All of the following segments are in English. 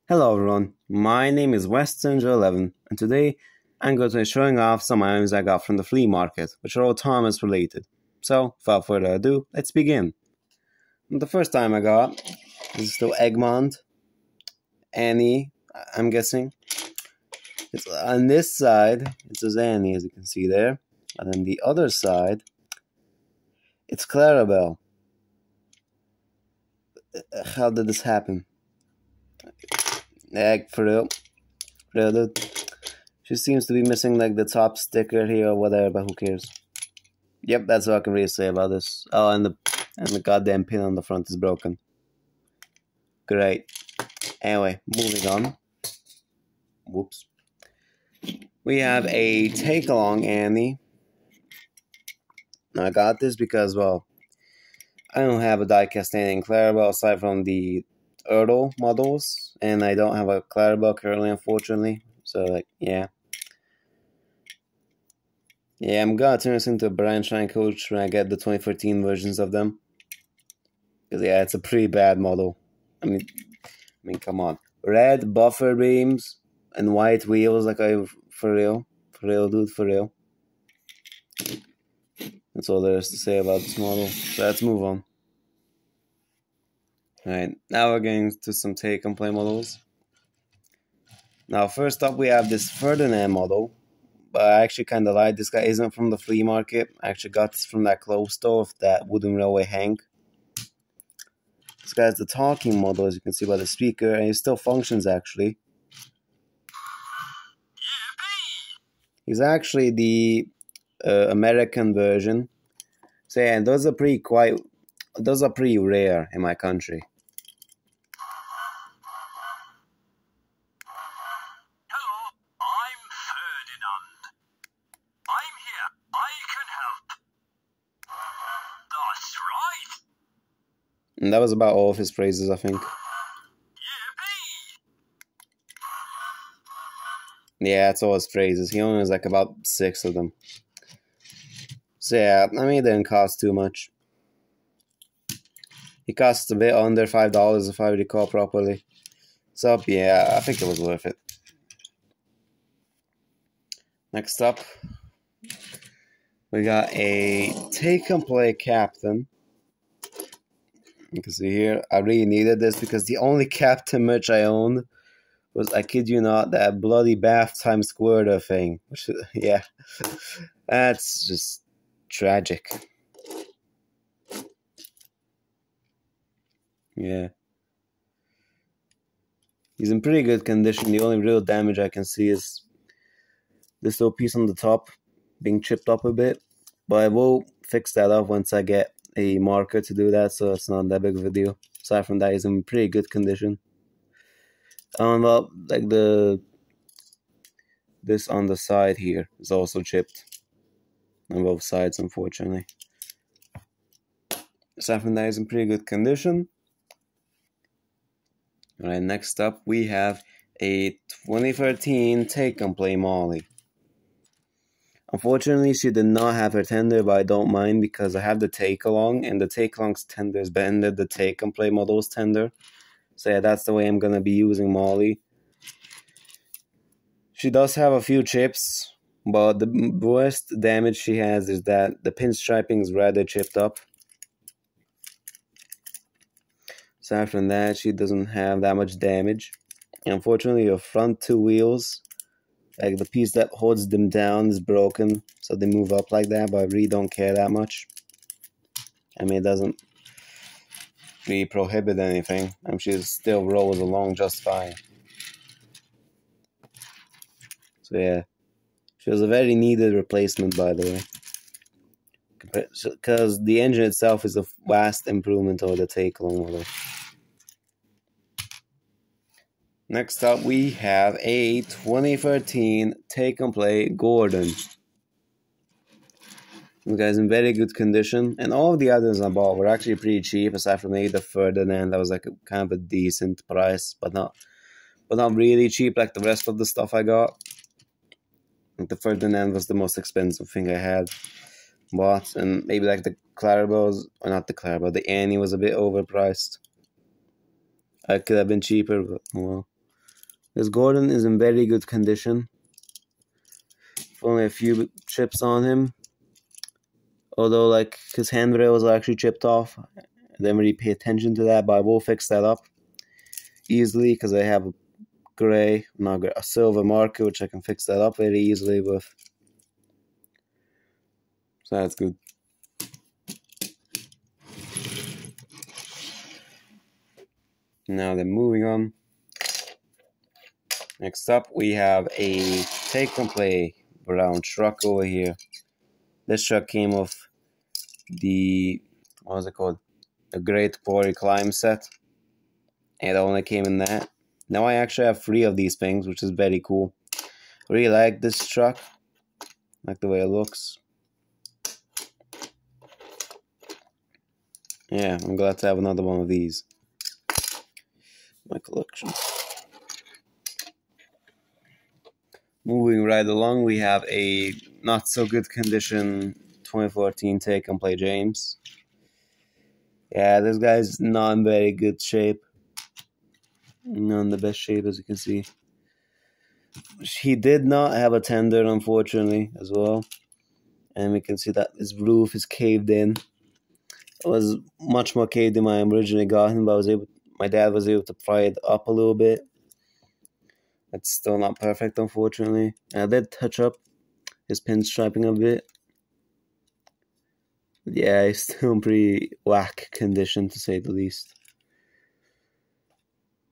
Hello everyone, my name is Western11 and today I'm going to be showing off some items I got from the flea market, which are all Thomas related. So, without further ado, let's begin. The first item I got is still Egmont, Annie, I'm guessing. It's on this side, it says Annie as you can see there, and then the other side, it's Clarabelle. How did this happen? Egg, for real. Dude. She seems to be missing like the top sticker here or whatever, but who cares? Yep, that's all I can really say about this. Oh, and the goddamn pin on the front is broken. Great. Anyway, moving on. Whoops. We have a take along Annie. Now I got this because, well, I don't have a diecast Annie and Clarabelle aside from the Erlo models, and I don't have a Clarabelle currently, unfortunately. So, like, yeah. Yeah, I'm gonna turn this into a branch line coach when I get the 2014 versions of them. Because, yeah, it's a pretty bad model. I mean, come on. Red buffer beams and white wheels, like for real, dude, for real. That's all there is to say about this model. So let's move on. Alright, now we're getting to some take and play models. Now, first up, we have this Ferdinand model. But I actually kind of lied. This guy isn't from the flea market. I actually got this from that clothes store of that wooden railway Hank. This guy's the talking model, as you can see by the speaker, and he still functions actually. He's actually the American version. So yeah, those are pretty rare in my country. Hello, I'm Ferdinand. I'm here. I can help. That's right. And that was about all of his phrases, I think. Yeah, that's all his phrases. He only has like about 6 of them. So yeah, I mean, it didn't cost too much. He cost a bit under $5 if I recall properly. So yeah, I think it was worth it. Next up, we got a take and play captain. You can see here, I really needed this because the only captain merch I owned was, I kid you not, that bloody bath time squirter thing. Which, yeah, that's just tragic. Yeah. He's in pretty good condition. The only real damage I can see is this little piece on the top being chipped up a bit. But I will fix that up once I get a marker to do that, so it's not that big of a deal. Aside from that, he's in pretty good condition. Well, like this on the side here is also chipped on both sides, unfortunately. Aside from that, he's in pretty good condition. Alright, next up we have a 2013 take and play Molly. Unfortunately, she did not have her tender, but I don't mind because I have the take along, and the take along's tender is better than the take and play model's tender. So yeah, that's the way I'm gonna be using Molly. She does have a few chips, but the worst damage she has is that the pinstriping is rather chipped up. Aside from that, she doesn't have that much damage. And unfortunately, her front 2 wheels, like the piece that holds them down, is broken, so they move up like that, but I really don't care that much. I mean, it doesn't really prohibit anything. I mean, she still rolls along just fine. So yeah, she was a very needed replacement, by the way. Because the engine itself is a vast improvement over the take-along model. Next up, we have a 2013 take and play Gordon. This guy's in very good condition, and all of the others I bought were actually pretty cheap, aside from maybe the Ferdinand. That was like kind of a decent price, but not really cheap like the rest of the stuff I got. Like the Ferdinand was the most expensive thing I had bought, and maybe like the Clarabelle's, or not the Clarabelle, the Annie was a bit overpriced. I could have been cheaper, but well. This Gordon is in very good condition. Only a few chips on him. Although, like, his handrail was actually chipped off. I didn't really pay attention to that, but I will fix that up easily because I have a silver marker, which I can fix that up very easily with. So that's good. Now then, moving on. Next up, we have a take and play brown truck over here. This truck came with the, what was it called? The Great Quarry Climb set. It only came in that. Now I actually have 3 of these things, which is very cool. I really like this truck. Like the way it looks. Yeah, I'm glad to have another one of these. My collection. Moving right along, we have a not so good condition 2014 take and play James. Yeah, this guy's not in very good shape. Not in the best shape, as you can see. He did not have a tender, unfortunately, as well. And we can see that his roof is caved in. It was much more caved than I originally got him, but my dad was able to pry it up a little bit. It's still not perfect, unfortunately. I did touch up his pinstriping a bit. But yeah, he's still in pretty whack condition, to say the least.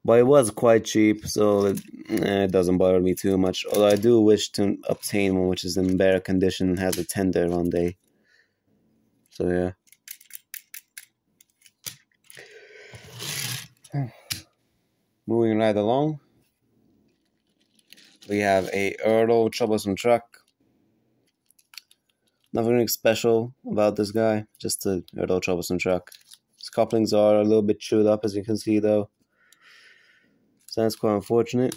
But it was quite cheap, so it doesn't bother me too much. Although I do wish to obtain one which is in better condition and has a tender one day. So yeah. Moving right along, we have a Erlo troublesome truck. Nothing really special about this guy, just a Erlo troublesome truck. His couplings are a little bit chewed up, as you can see, though. So that's quite unfortunate.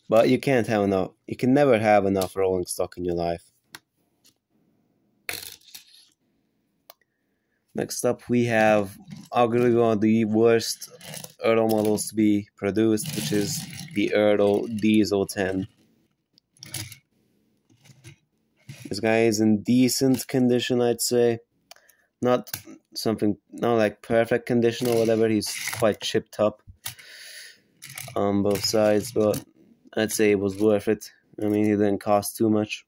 But you can't have enough. You can never have enough rolling stock in your life. Next up, we have arguably one of the worst Erlo models to be produced, which is the Erlo Diesel 10. This guy is in decent condition, I'd say. Not like perfect condition or whatever. He's quite chipped up on both sides, but I'd say it was worth it. I mean, he didn't cost too much.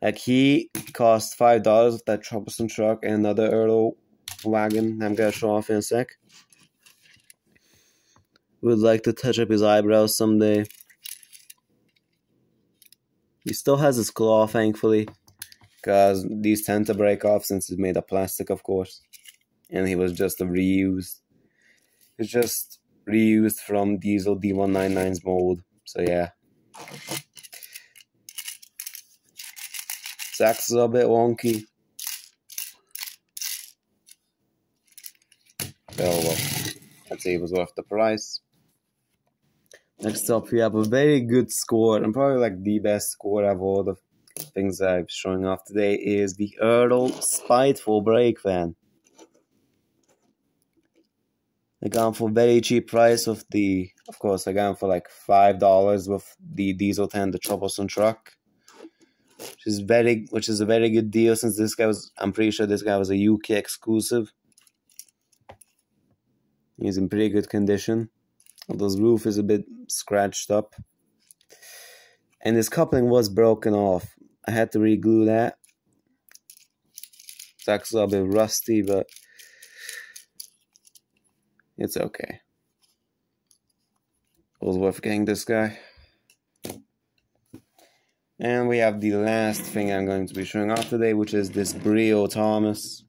Like, he cost $5 with that troublesome truck and another Erlo wagon I'm gonna show off in a sec. Would like to touch up his eyebrows someday. He still has his claw, thankfully, because these tend to break off since it's made of plastic, of course. And he was just reused. It's just reused from Diesel D199's mold. So yeah. His axe is a bit wonky. Oh well. I'd say it was worth the price. Next up, we have a very good score, and probably like the best score of all the things I'm showing off today is the Earl Spiteful brake van. I got him for a very cheap price of course, I got him for like $5 with the Diesel 10, the troublesome truck. Which is a very good deal since I'm pretty sure this guy was a UK exclusive. He's in pretty good condition. Although his roof is a bit scratched up. And his coupling was broken off. I had to re-glue that. It's actually a bit rusty, but it's okay. It was worth getting this guy. And we have the last thing I'm going to be showing off today, which is this Brio Thomas.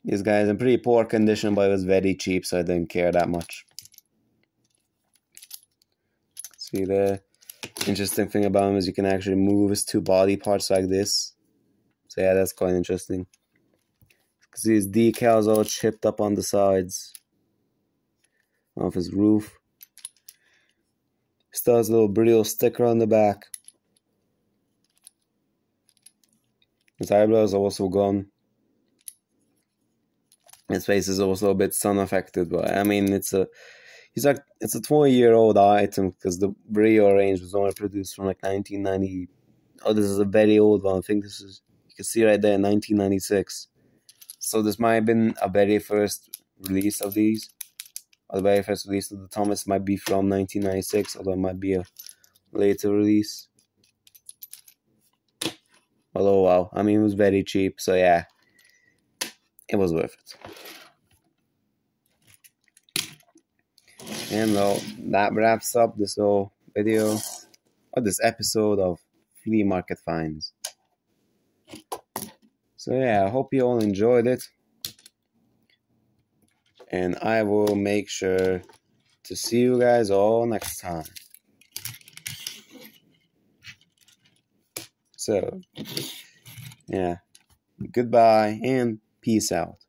This guy is in pretty poor condition, but it was very cheap, so I didn't care that much. See, the interesting thing about him is you can actually move his 2 body parts like this. So yeah, that's quite interesting. See his decals all chipped up on the sides of his roof. Still has a little Brio sticker on the back. His eyebrows are also gone. His face is also a bit sun affected, but I mean it's a 20-year-old item because the Brio range was only produced from like 1990. Oh, this is a very old one. I think this is, you can see right there, 1996. So this might have been a very first release of these. Or the very first release of the Thomas might be from 1996, although it might be a later release. Although, wow, I mean, it was very cheap, so yeah, it was worth it. And well, that wraps up this whole video, or this episode of Flea Market Finds. So yeah, I hope you all enjoyed it. And I will make sure to see you guys all next time. So, yeah, goodbye and peace out.